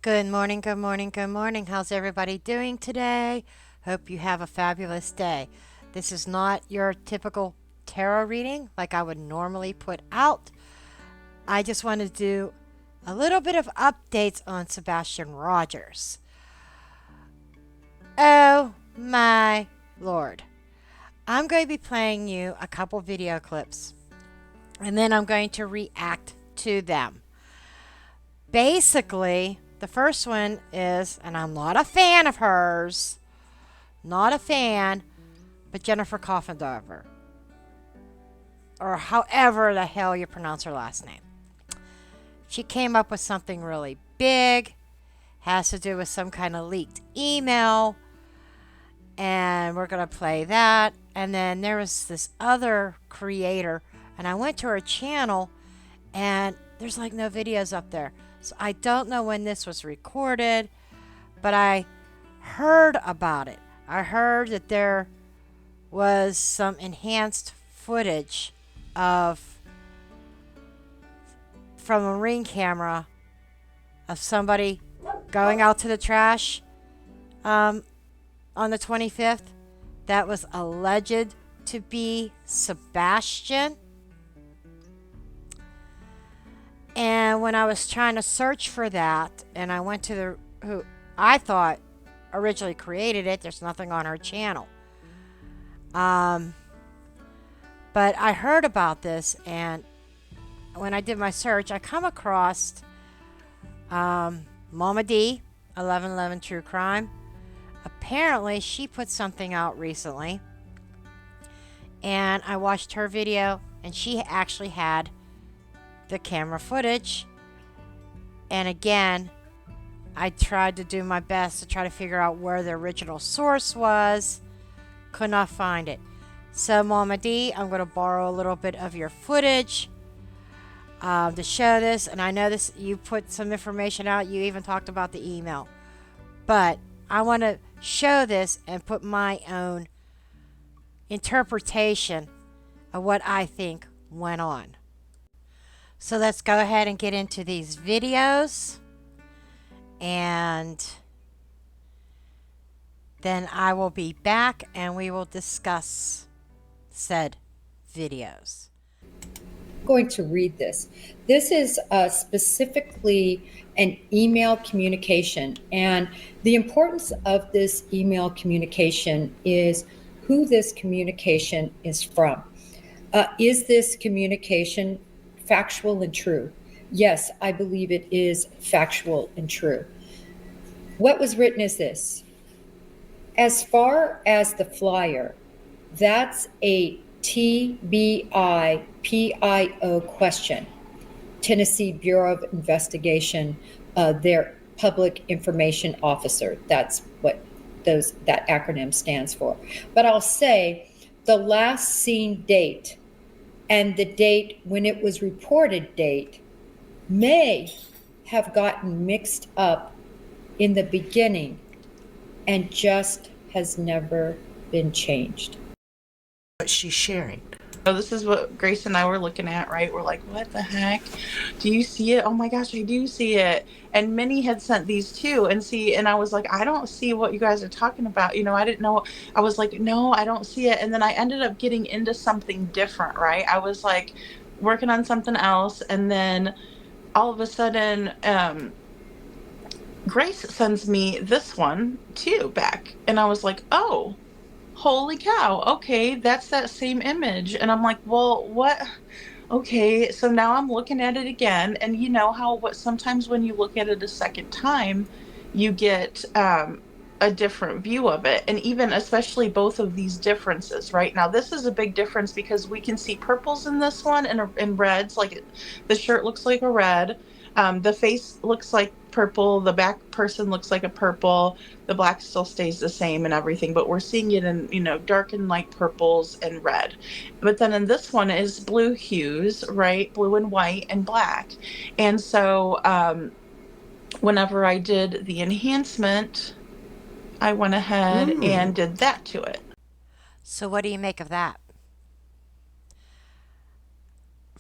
Good morning, good morning, good morning. How's everybody doing today? Hope you have a fabulous day. This is not your typical tarot reading like I would normally put out. I just want to do a little bit of updates on Sebastian Rogers. Oh my lord. I'm going to be playing you a couple video clips and then I'm going to react to them. Basically, the first one is, and I'm not a fan of hers, not a fan, but Jennifer Coffendover, or however the hell you pronounce her last name. She came up with something really big, has to do with some kind of leaked email, and we're going to play that. And then there was this other creator, and I went to her channel, and there's like no videos up there. So I don't know when this was recorded, but I heard about it. I heard that there was some enhanced footage of from a ring camera of somebody going out to the trash on the 25th that was alleged to be Sebastian. And when I was trying to search for that, and I went to the who I thought originally created it, there's nothing on her channel. But I heard about this, and when I did my search, I come across Mama D, 1111 True Crime. Apparently, she put something out recently, and I watched her video, and she actually had the camera footage. And again, I tried to do my best to try to figure out where the original source was. Could not find it. So Mama D, I'm going to borrow a little bit of your footage to show this. And I know this, you put some information out. You even talked about the email. But I want to show this and put my own interpretation of what I think went on. So let's go ahead and get into these videos, and then I will be back and we will discuss said videos. I'm going to read this. This is specifically an email communication, and the importance of this email communication is who this communication is from. Is this communication factual and true? Yes, I believe it is factual and true. What was written is this. As far as the flyer, that's a TBIPIO question. Tennessee Bureau of Investigation, their public information officer. That's what that acronym stands for. But I'll say the last seen date and the date when it was reported date may have gotten mixed up in the beginning and just has never been changed. What she's sharing. So this is what Grace and I were looking at, right? We're like, what the heck? Do you see it? Oh my gosh, I do see it. And Minnie had sent these too. And I was like, I don't see what you guys are talking about. I didn't know. I was like, no, I don't see it. And then I ended up getting into something different, right? I was like working on something else. And then all of a sudden, Grace sends me this one too back. And I was like, oh, holy cow, okay, that's that same image. And I'm like, well, what? Okay, so now I'm looking at it again, and you know how sometimes when you look at it a second time, you get a different view of it. And even especially both of these differences, right? Now this is a big difference because we can see purples in this one and reds, like the shirt looks like a red. The face looks like purple, the back person looks like a purple, the black still stays the same and everything, but we're seeing it in, dark and light purples and red. But then in this one is blue hues, right? Blue and white and black. And so whenever I did the enhancement, I went ahead and did that to it. So what do you make of that?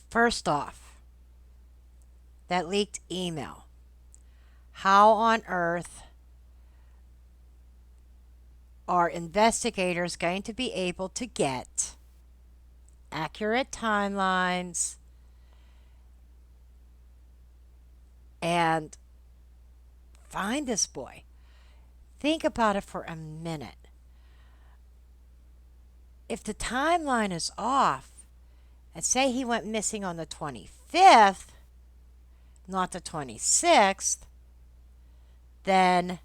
First off, that leaked email. How on earth are investigators going to be able to get accurate timelines and find this boy? Think about it for a minute. If the timeline is off, and say he went missing on the 25th, not the 26th, then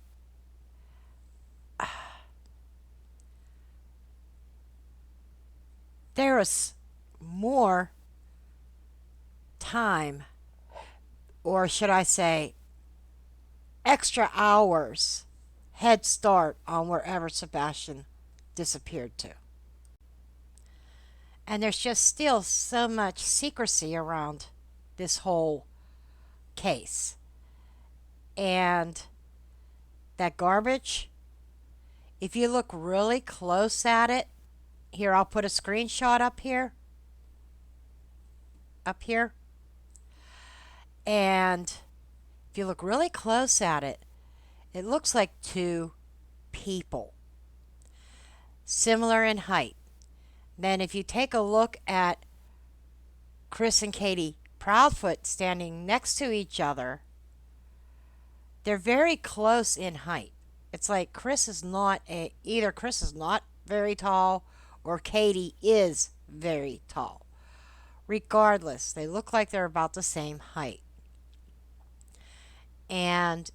there is more time, or should I say, extra hours head start on wherever Sebastian disappeared to. And there's just still so much secrecy around this whole case. And that garbage, if you look really close at it, here, I'll put a screenshot up here. Up here. And if you look really close at it, it looks like two people, similar in height. Then if you take a look at Chris and Katie Proudfoot standing next to each other, they're very close in height. It's like either Chris is not very tall or Katie is very tall. Regardless, they look like they're about the same height. And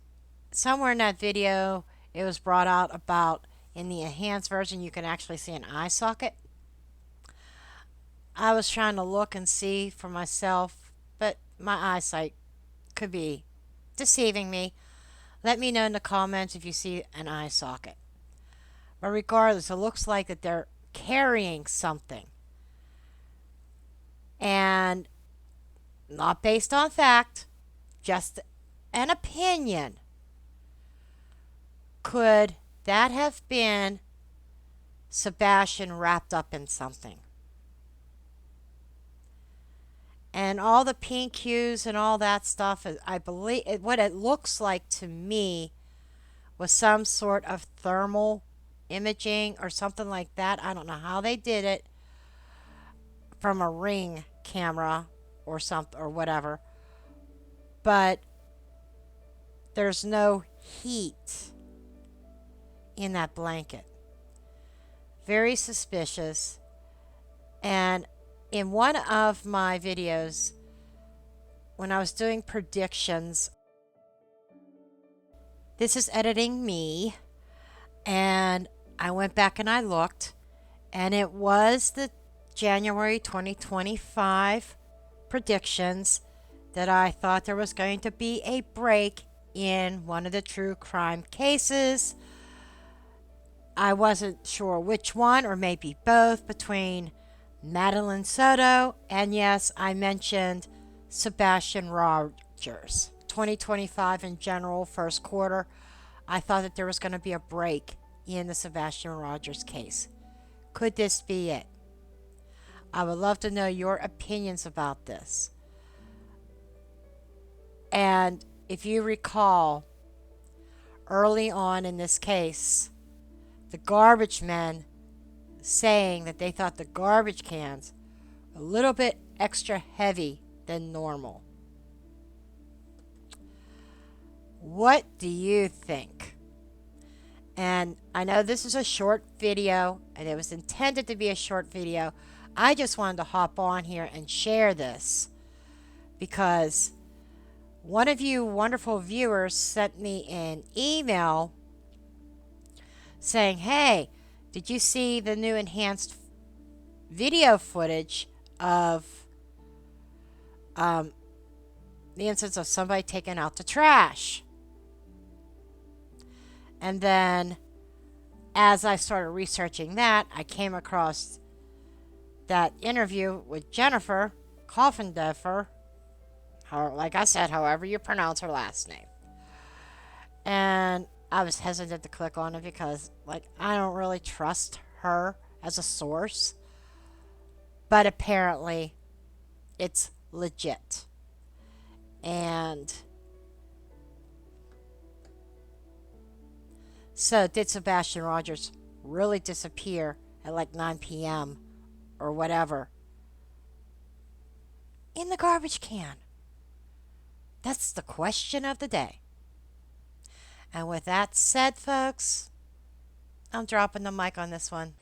somewhere in that video, it was brought out about in the enhanced version, you can actually see an eye socket. I was trying to look and see for myself, but my eyesight could be deceiving me. Let me know in the comments if you see an eye socket. But regardless, it looks like that they're carrying something. And not based on fact, just an opinion. Could that have been Sebastian wrapped up in something? And all the pink hues and all that stuff, I believe, what it looks like to me was some sort of thermal imaging or something like that. I don't know how they did it from a Ring camera or something or whatever. But there's no heat in that blanket. Very suspicious. And in one of my videos, when I was doing predictions, this is editing me, and I went back and I looked, and it was the January 2025 predictions that I thought there was going to be a break in one of the true crime cases. I wasn't sure which one, or maybe both, between Madeline Soto and, yes, I mentioned Sebastian Rogers. 2025 in general, first quarter, I thought that there was going to be a break in the Sebastian Rogers case. Could this be it? I would love to know your opinions about this. And if you recall, early on in this case, the garbage men saying that they thought the garbage cans were a little bit extra heavy than normal. What do you think? And I know this is a short video, and it was intended to be a short video. I just wanted to hop on here and share this because one of you wonderful viewers sent me an email saying, hey, did you see the new enhanced video footage of the instance of somebody taking out the trash? And then as I started researching that, I came across that interview with Jennifer Coffendeffer, like I said, however you pronounce her last name. And I was hesitant to click on it because, I don't really trust her as a source. But apparently, it's legit. And So, did Sebastian Rogers really disappear at like 9 p.m. or whatever in the garbage can? That's the question of the day. And with that said, folks, I'm dropping the mic on this one.